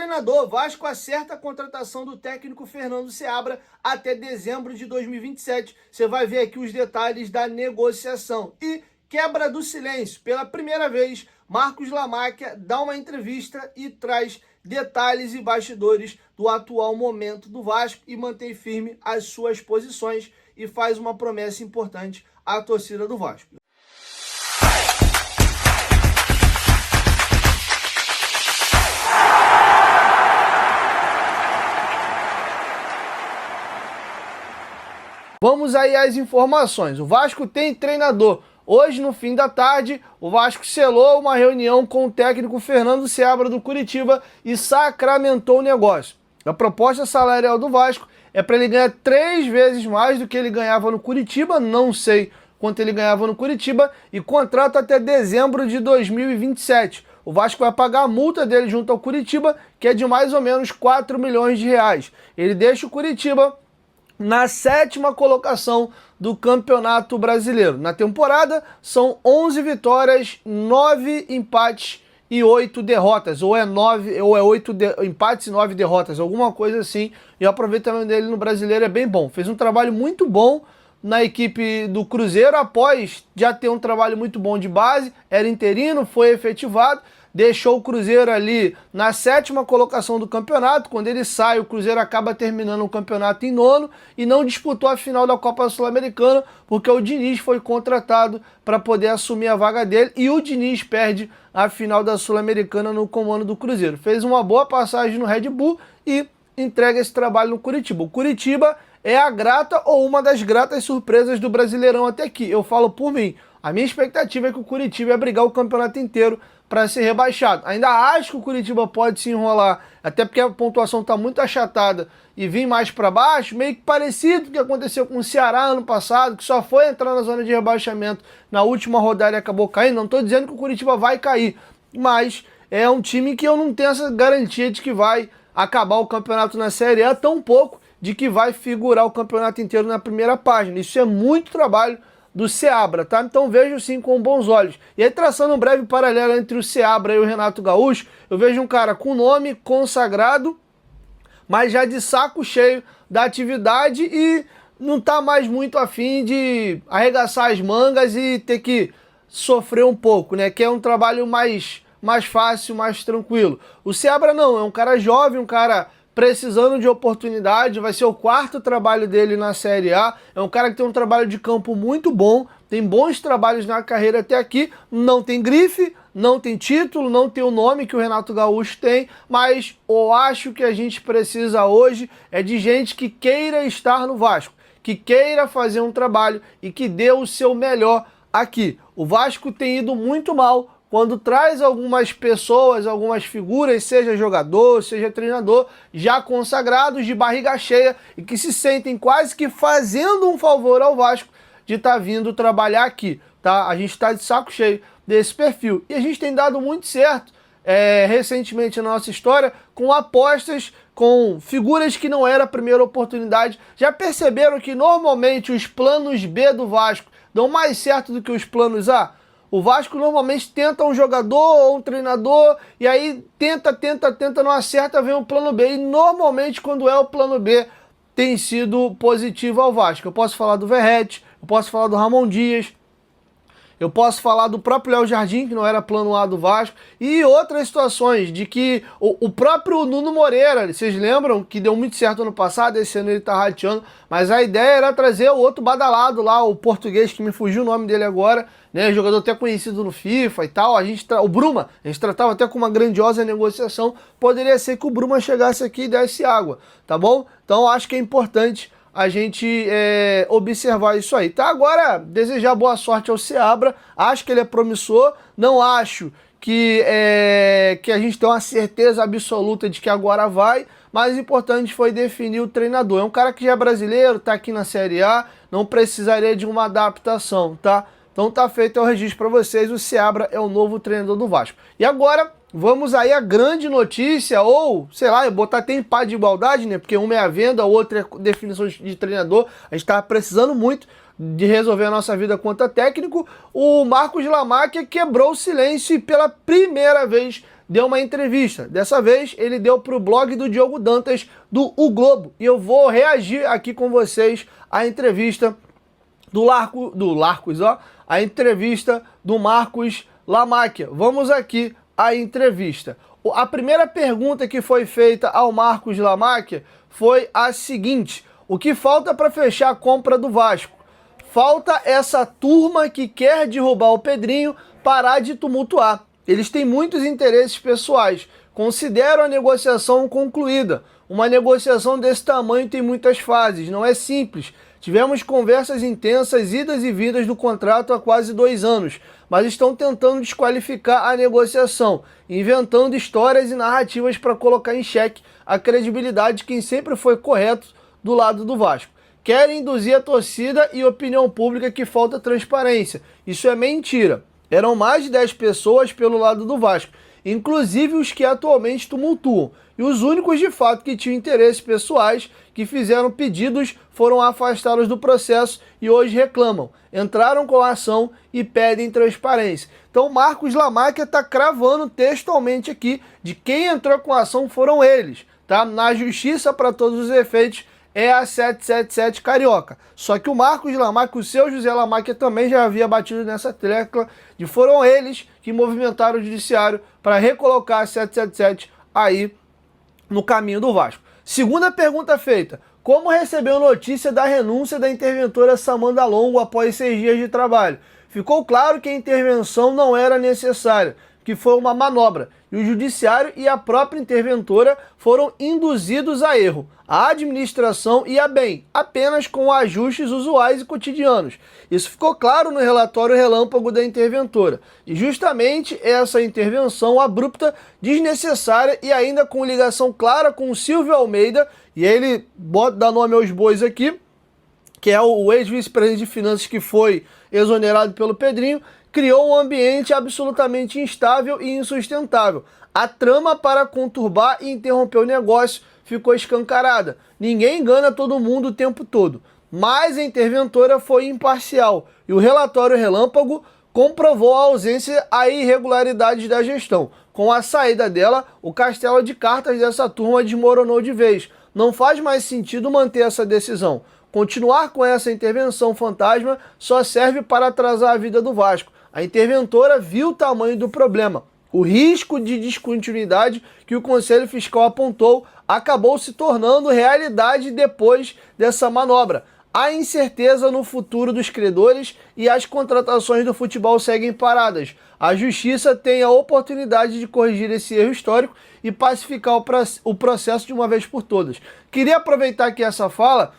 treinador, Vasco acerta a contratação do técnico Fernando Seabra até dezembro de 2027. Você vai ver aqui os detalhes da negociação. E quebra do silêncio. Pela primeira vez, Marcos Lamáquia dá uma entrevista e traz detalhes e bastidores do atual momento do Vasco e mantém firme as suas posições e faz uma promessa importante à torcida do Vasco. Vamos aí às informações. O Vasco tem treinador. Hoje, no fim da tarde, o Vasco selou uma reunião com o técnico Fernando Seabra do Curitiba e sacramentou o negócio. A proposta salarial do Vasco é para ele ganhar 3 vezes mais do que ele ganhava no Curitiba, não sei quanto ele ganhava no Curitiba, e contrato até dezembro de 2027. O Vasco vai pagar a multa dele junto ao Curitiba, que é de mais ou menos 4 milhões de reais. Ele deixa o Curitiba na 7ª colocação do Campeonato Brasileiro. Na temporada, são 11 vitórias, 9 empates e 8 derrotas. Ou é 8 empates e 9 derrotas, alguma coisa assim. E o aproveitamento dele no Brasileiro é bem bom. Fez um trabalho muito bom na equipe do Cruzeiro, após já ter um trabalho muito bom de base, era interino, foi efetivado, deixou o Cruzeiro ali na 7ª colocação do campeonato. Quando ele sai, o Cruzeiro acaba terminando o campeonato em 9º e não disputou a final da Copa Sul-Americana, porque o Diniz foi contratado para poder assumir a vaga dele e o Diniz perde a final da Sul-Americana no comando do Cruzeiro. Fez uma boa passagem no Red Bull e entrega esse trabalho no Curitiba. O Curitiba é a grata ou uma das gratas surpresas do Brasileirão até aqui. Eu falo por mim. A minha expectativa é que o Curitiba ia brigar o campeonato inteiro para ser rebaixado. Ainda acho que o Curitiba pode se enrolar, até porque a pontuação está muito achatada e vir mais para baixo, meio que parecido com o que aconteceu com o Ceará ano passado, que só foi entrar na zona de rebaixamento na última rodada e acabou caindo. Não estou dizendo que o Curitiba vai cair, mas é um time que eu não tenho essa garantia de que vai acabar o campeonato na Série A, tão pouco de que vai figurar o campeonato inteiro na primeira página. Isso é muito trabalho do Seabra, tá? Então vejo sim com bons olhos. E aí, traçando um breve paralelo entre o Seabra e o Renato Gaúcho, eu vejo um cara com nome consagrado, mas já de saco cheio da atividade e não tá mais muito afim de arregaçar as mangas e ter que sofrer um pouco, né? Que é um trabalho mais fácil, mais tranquilo. O Seabra não, é um cara jovem, um cara precisando de oportunidade, vai ser o 4º trabalho dele na Série A, é um cara que tem um trabalho de campo muito bom, tem bons trabalhos na carreira até aqui, não tem grife, não tem título, não tem o nome que o Renato Gaúcho tem, mas eu acho que a gente precisa hoje é de gente que queira estar no Vasco, que queira fazer um trabalho e que dê o seu melhor aqui. O Vasco tem ido muito mal quando traz algumas pessoas, algumas figuras, seja jogador, seja treinador, já consagrados, de barriga cheia, e que se sentem quase que fazendo um favor ao Vasco de estar vindo trabalhar aqui, tá? A gente está de saco cheio desse perfil. E a gente tem dado muito certo, recentemente na nossa história, com apostas, com figuras que não era a primeira oportunidade. Já perceberam que normalmente os planos B do Vasco dão mais certo do que os planos A? O Vasco normalmente tenta um jogador ou um treinador e aí tenta, não acerta, vem um plano B. E normalmente quando é o plano B tem sido positivo ao Vasco. Eu posso falar do Verratti, eu posso falar do Ramon Dias, eu posso falar do próprio Léo Jardim, que não era plano A do Vasco, e outras situações de que o próprio Nuno Moreira, vocês lembram que deu muito certo ano passado, esse ano ele tá rateando, mas a ideia era trazer o outro badalado lá, o português, que me fugiu o nome dele agora, né, jogador até conhecido no FIFA e tal, o Bruma, a gente tratava até com uma grandiosa negociação, poderia ser que o Bruma chegasse aqui e desse água, tá bom? Então acho que é importante a gente observar isso aí, tá? Agora, desejar boa sorte ao Seabra, acho que ele é promissor, não acho que a gente tem uma certeza absoluta de que agora vai, mas o importante foi definir o treinador. É um cara que já é brasileiro, tá aqui na Série A, não precisaria de uma adaptação, tá? Então tá feito o registro para vocês, o Seabra é o novo treinador do Vasco. E agora, vamos aí à grande notícia, ou, sei lá, botar até em pá de igualdade, né? Porque uma é a venda, a outra é a definição de treinador. A gente tá precisando muito de resolver a nossa vida quanto a técnico. O Marcos Lamáquia quebrou o silêncio e pela primeira vez deu uma entrevista. Dessa vez ele deu para o blog do Diogo Dantas do O Globo. E eu vou reagir aqui com vocês à entrevista a entrevista do Marcos Lamáquia. Vamos aqui à entrevista. A primeira pergunta que foi feita ao Marcos Lamáquia foi a seguinte: o que falta para fechar a compra do Vasco? Falta essa turma que quer derrubar o Pedrinho parar de tumultuar. Eles têm muitos interesses pessoais. Considero a negociação concluída. Uma negociação desse tamanho tem muitas fases, não é simples. Tivemos conversas intensas, idas e vindas do contrato há quase 2 anos, mas estão tentando desqualificar a negociação, inventando histórias e narrativas para colocar em xeque a credibilidade de quem sempre foi correto do lado do Vasco. Querem induzir a torcida e opinião pública que falta transparência. Isso é mentira. Eram mais de 10 pessoas pelo lado do Vasco, inclusive os que atualmente tumultuam. E os únicos de fato que tinham interesses pessoais, que fizeram pedidos, foram afastados do processo e hoje reclamam. Entraram com a ação e pedem transparência. Então Marcos Lamáquia está cravando textualmente aqui de quem entrou com a ação foram eles. Tá? Na justiça, para todos os efeitos, é a 777 Carioca. Só que o Marcos Lamáquia, o seu José Lamáquia também já havia batido nessa tecla de foram eles que movimentaram o judiciário para recolocar a 777 aí no caminho do Vasco. Segunda pergunta feita: como recebeu notícia da renúncia da interventora Samanta Longo após 6 dias de trabalho? Ficou claro que a intervenção não era necessária, que foi uma manobra, e o judiciário e a própria interventora foram induzidos a erro. A administração ia bem, apenas com ajustes usuais e cotidianos. Isso ficou claro no relatório relâmpago da interventora. E justamente essa intervenção abrupta, desnecessária e ainda com ligação clara com o Silvio Almeida, e ele dá nome aos bois aqui, que é o ex-vice-presidente de finanças que foi exonerado pelo Pedrinho, criou um ambiente absolutamente instável e insustentável. A trama para conturbar e interromper o negócio ficou escancarada. Ninguém engana todo mundo o tempo todo. Mas a interventora foi imparcial e o relatório relâmpago comprovou a ausência e irregularidades da gestão. Com a saída dela, o castelo de cartas dessa turma desmoronou de vez. Não faz mais sentido manter essa decisão. Continuar com essa intervenção fantasma só serve para atrasar a vida do Vasco. A interventora viu o tamanho do problema. O risco de descontinuidade que o Conselho Fiscal apontou acabou se tornando realidade depois dessa manobra. Há incerteza no futuro dos credores e as contratações do futebol seguem paradas. A Justiça tem a oportunidade de corrigir esse erro histórico e pacificar o processo de uma vez por todas. Queria aproveitar aqui essa fala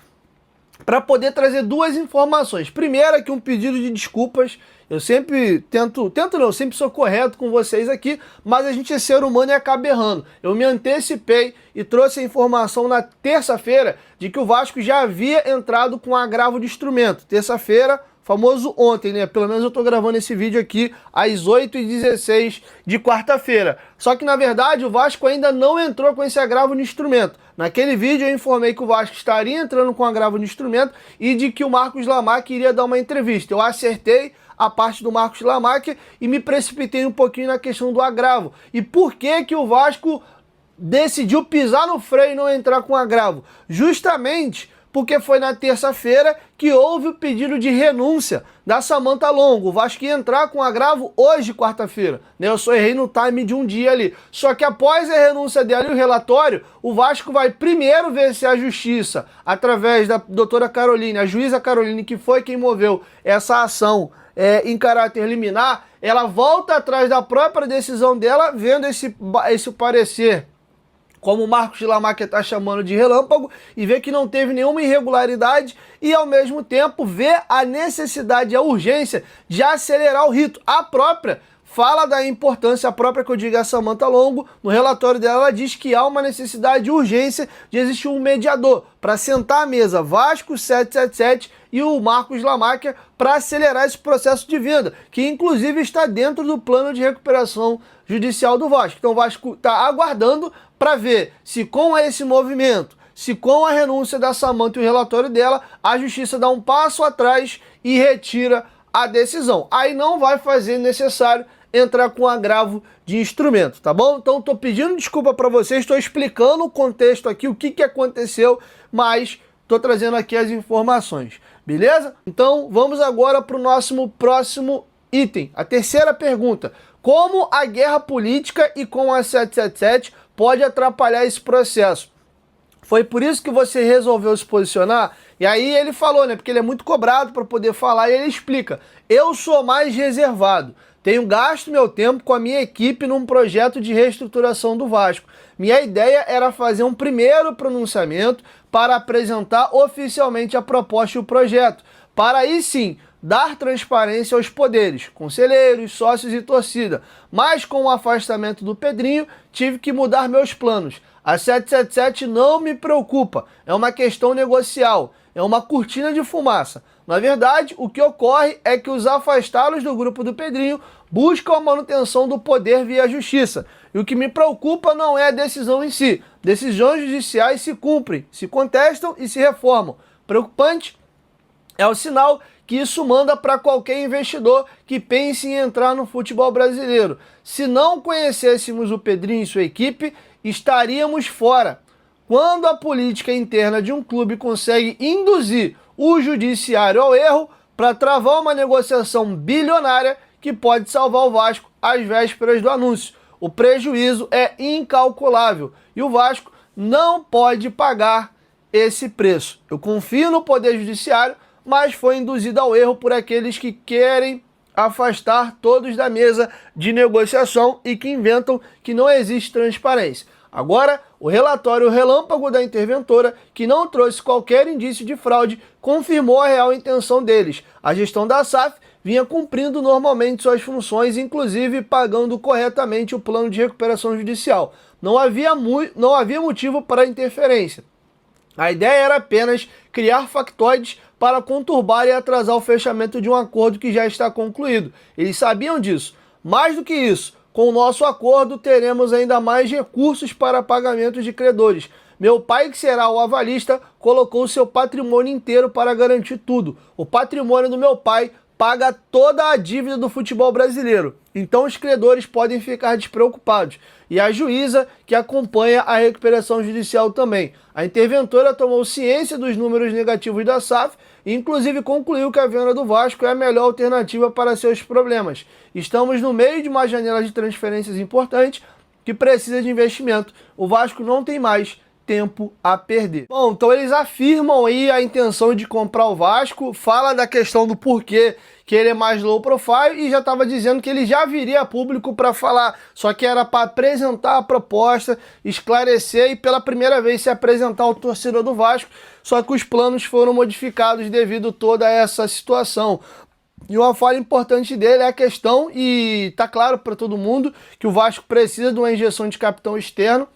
para poder trazer 2 informações. Primeiro, aqui um pedido de desculpas. Eu sempre sempre sou correto com vocês aqui, mas a gente é ser humano e acaba errando. Eu me antecipei e trouxe a informação na terça-feira de que o Vasco já havia entrado com agravo de instrumento. Terça-feira, famoso ontem, né? Pelo menos eu tô gravando esse vídeo aqui às 8h16 de quarta-feira. Só que, na verdade, o Vasco ainda não entrou com esse agravo de instrumento. Naquele vídeo eu informei que o Vasco estaria entrando com agravo de instrumento e de que o Marcos Lamáquia iria dar uma entrevista. Eu acertei a parte do Marcos Lamáquia e me precipitei um pouquinho na questão do agravo. E por que o Vasco decidiu pisar no freio e não entrar com agravo? Justamente porque foi na terça-feira que houve o pedido de renúncia da Samanta Longo. O Vasco ia entrar com agravo hoje, quarta-feira. Eu só errei no time de um dia ali. Só que após a renúncia dela e o relatório, o Vasco vai primeiro ver se a Justiça, através da doutora Caroline, a juíza Caroline, que foi quem moveu essa ação em caráter liminar, ela volta atrás da própria decisão dela, vendo esse parecer, como o Marcos Lamáquia está chamando de relâmpago, e vê que não teve nenhuma irregularidade e, ao mesmo tempo, vê a necessidade, a urgência de acelerar o rito. A própria fala da importância, a própria que eu digo, a Samanta Longo, no relatório dela, ela diz que há uma necessidade de urgência de existir um mediador para sentar à mesa Vasco, 777 e o Marcos Lamáquia para acelerar esse processo de venda, que inclusive está dentro do plano de recuperação judicial do Vasco. Então o Vasco está aguardando para ver se com esse movimento, se com a renúncia da Samanta e o relatório dela, a Justiça dá um passo atrás e retira a decisão. Aí não vai fazer necessário entrar com agravo de instrumento, tá bom? Então tô pedindo desculpa para vocês, estou explicando o contexto aqui, o que aconteceu, mas tô trazendo aqui as informações, beleza? Então vamos agora para o nosso próximo item, a terceira pergunta. Como a guerra política e com a 777 pode atrapalhar esse processo? Foi por isso que você resolveu se posicionar? E aí ele falou, né? Porque ele é muito cobrado para poder falar e ele explica. Eu sou mais reservado. Tenho gasto meu tempo com a minha equipe num projeto de reestruturação do Vasco. Minha ideia era fazer um primeiro pronunciamento para apresentar oficialmente a proposta e o projeto. Para aí sim dar transparência aos poderes, conselheiros, sócios e torcida. Mas com o afastamento do Pedrinho, tive que mudar meus planos. A 777 não me preocupa, é uma questão negocial, é uma cortina de fumaça. Na verdade, o que ocorre é que os afastados do grupo do Pedrinho buscam a manutenção do poder via justiça. E o que me preocupa não é a decisão em si. Decisões judiciais se cumprem, se contestam e se reformam. Preocupante é o sinal que isso manda para qualquer investidor que pense em entrar no futebol brasileiro. Se não conhecêssemos o Pedrinho e sua equipe, estaríamos fora. Quando a política interna de um clube consegue induzir o judiciário ao erro para travar uma negociação bilionária que pode salvar o Vasco às vésperas do anúncio, o prejuízo é incalculável e o Vasco não pode pagar esse preço. Eu confio no poder judiciário, mas foi induzido ao erro por aqueles que querem afastar todos da mesa de negociação e que inventam que não existe transparência. Agora, o relatório relâmpago da interventora, que não trouxe qualquer indício de fraude, confirmou a real intenção deles. A gestão da SAF vinha cumprindo normalmente suas funções, inclusive pagando corretamente o plano de recuperação judicial. Não havia motivo para interferência. A ideia era apenas criar factoides para conturbar e atrasar o fechamento de um acordo que já está concluído. Eles sabiam disso. Mais do que isso, com o nosso acordo teremos ainda mais recursos para pagamento de credores. Meu pai, que será o avalista, colocou seu patrimônio inteiro para garantir tudo. O patrimônio do meu pai paga toda a dívida do futebol brasileiro. Então os credores podem ficar despreocupados. E a juíza, que acompanha a recuperação judicial também. A interventora tomou ciência dos números negativos da SAF e inclusive concluiu que a venda do Vasco é a melhor alternativa para seus problemas. Estamos no meio de uma janela de transferências importante que precisa de investimento. O Vasco não tem mais tempo a perder. Bom, então eles afirmam aí a intenção de comprar o Vasco, fala da questão do porquê que ele é mais low profile e já estava dizendo que ele já viria a público para falar, só que era para apresentar a proposta, esclarecer e pela primeira vez se apresentar ao torcedor do Vasco, só que os planos foram modificados devido a toda essa situação. E uma falha importante dele é a questão, e tá claro para todo mundo, que o Vasco precisa de uma injeção de capital externo,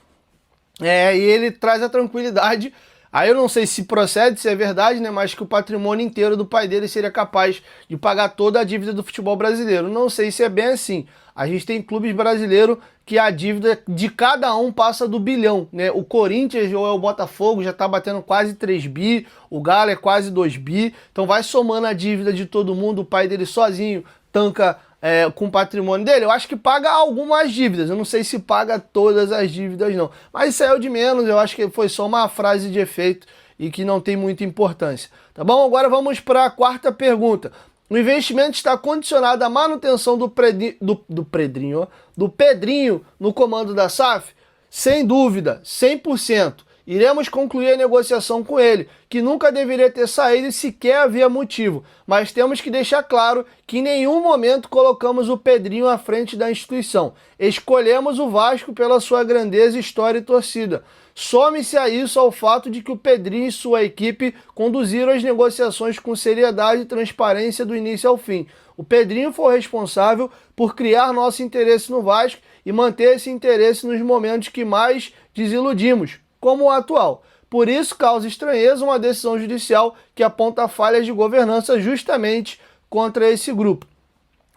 e ele traz a tranquilidade, aí eu não sei se procede, se é verdade, né, mas que o patrimônio inteiro do pai dele seria capaz de pagar toda a dívida do futebol brasileiro. Não sei se é bem assim. A gente tem clubes brasileiros que a dívida de cada um passa do bilhão, né? O Corinthians ou o Botafogo já tá batendo quase 3 bi, o Galo é quase 2 bi, então vai somando a dívida de todo mundo, o pai dele sozinho tanca com o patrimônio dele, eu acho que paga algumas dívidas, eu não sei se paga todas as dívidas não, mas isso é o de menos, eu acho que foi só uma frase de efeito e que não tem muita importância, tá bom? Agora vamos para a quarta pergunta. O investimento está condicionado à manutenção do Pedrinho no comando da SAF? Sem dúvida, 100%. Iremos concluir a negociação com ele, que nunca deveria ter saído e sequer havia motivo. Mas temos que deixar claro que em nenhum momento colocamos o Pedrinho à frente da instituição. Escolhemos o Vasco pela sua grandeza, história e torcida. Some-se a isso ao fato de que o Pedrinho e sua equipe conduziram as negociações com seriedade e transparência do início ao fim. O Pedrinho foi responsável por criar nosso interesse no Vasco e manter esse interesse nos momentos que mais desiludimos, como o atual. Por isso, causa estranheza uma decisão judicial que aponta falhas de governança justamente contra esse grupo.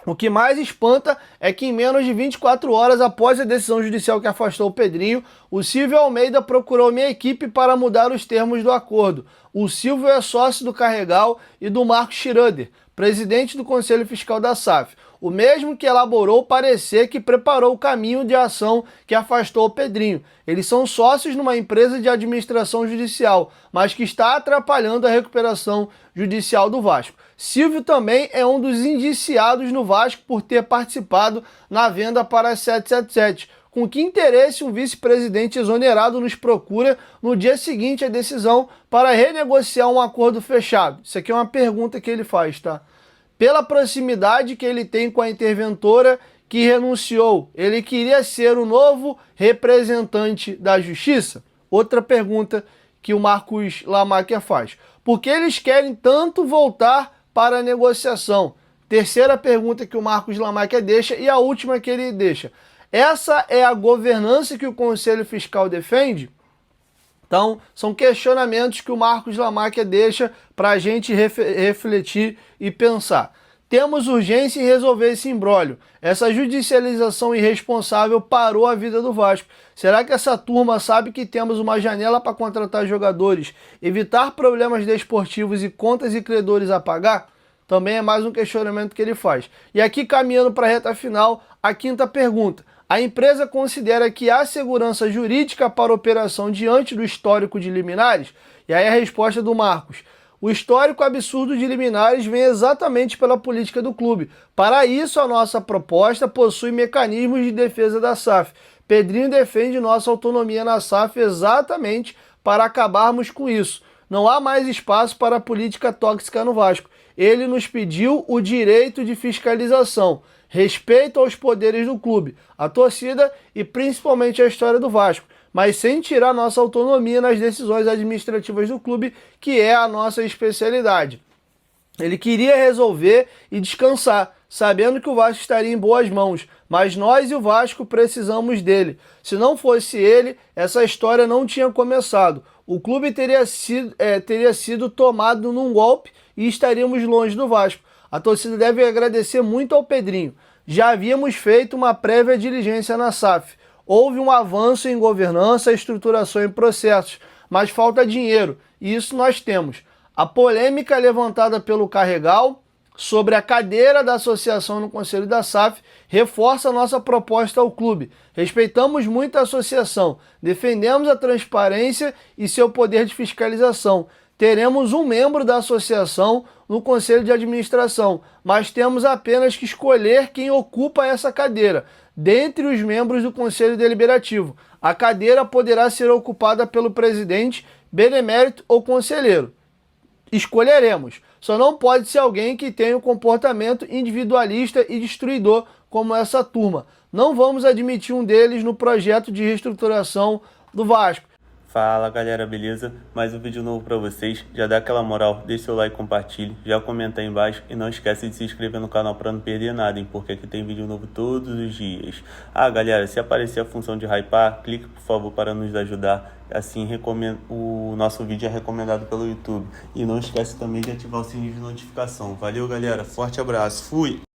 O que mais espanta é que em menos de 24 horas após a decisão judicial que afastou o Pedrinho, o Silvio Almeida procurou minha equipe para mudar os termos do acordo. O Silvio é sócio do Carregal e do Marcos Schroeder, presidente do Conselho Fiscal da SAF. o mesmo que elaborou o parecer que preparou o caminho de ação que afastou o Pedrinho. Eles são sócios numa empresa de administração judicial, mas que está atrapalhando a recuperação judicial do Vasco. Silvio também é um dos indiciados no Vasco por ter participado na venda para a 777. Com que interesse um vice-presidente exonerado nos procura no dia seguinte à decisão para renegociar um acordo fechado? Isso aqui é uma pergunta que ele faz, tá? Pela proximidade que ele tem com a interventora que renunciou, ele queria ser o novo representante da justiça? Outra pergunta que o Marcos Lamacher faz. Por que eles querem tanto voltar para a negociação? Terceira pergunta que o Marcos Lamacher deixa e a última que ele deixa. Essa é a governança que o Conselho Fiscal defende? Então, são questionamentos que o Marcos Lamacher deixa para a gente refletir e pensar. Temos urgência em resolver esse imbróglio. Essa judicialização irresponsável parou a vida do Vasco. Será que essa turma sabe que temos uma janela para contratar jogadores, evitar problemas desportivos e contas e credores a pagar? Também é mais um questionamento que ele faz. E aqui, caminhando para a reta final, a quinta pergunta. A empresa considera que há segurança jurídica para a operação diante do histórico de liminares? E aí a resposta do Marcos. O histórico absurdo de liminares vem exatamente pela política do clube. Para isso, a nossa proposta possui mecanismos de defesa da SAF. Pedrinho defende nossa autonomia na SAF exatamente para acabarmos com isso. Não há mais espaço para a política tóxica no Vasco. Ele nos pediu o direito de fiscalização, respeito aos poderes do clube, a torcida e principalmente a história do Vasco, mas sem tirar nossa autonomia nas decisões administrativas do clube, que é a nossa especialidade. Ele queria resolver e descansar, sabendo que o Vasco estaria em boas mãos, mas nós e o Vasco precisamos dele. Se não fosse ele, essa história não tinha começado. O clube teria sido tomado num golpe e estaríamos longe do Vasco. A torcida deve agradecer muito ao Pedrinho. Já havíamos feito uma prévia diligência na SAF. Houve um avanço em governança, estruturação e processos, mas falta dinheiro, e isso nós temos. A polêmica levantada pelo Carregal sobre a cadeira da associação no Conselho da SAF reforça a nossa proposta ao clube. Respeitamos muito a associação, defendemos a transparência e seu poder de fiscalização. Teremos um membro da associação no Conselho de Administração, mas temos apenas que escolher quem ocupa essa cadeira, dentre os membros do Conselho Deliberativo. A cadeira poderá ser ocupada pelo presidente, benemérito ou conselheiro. Escolheremos. Só não pode ser alguém que tenha um comportamento individualista e destruidor como essa turma. Não vamos admitir um deles no projeto de reestruturação do Vasco. Fala galera, beleza? Mais um vídeo novo pra vocês. Já dá aquela moral, deixa seu like, compartilhe, já comenta aí embaixo e não esquece de se inscrever no canal pra não perder nada, hein? Porque aqui tem vídeo novo todos os dias. Ah galera, se aparecer a função de hypar, clique por favor para nos ajudar. Assim o nosso vídeo é recomendado pelo YouTube. E não esquece também de ativar o sininho de notificação. Valeu galera, forte abraço, fui!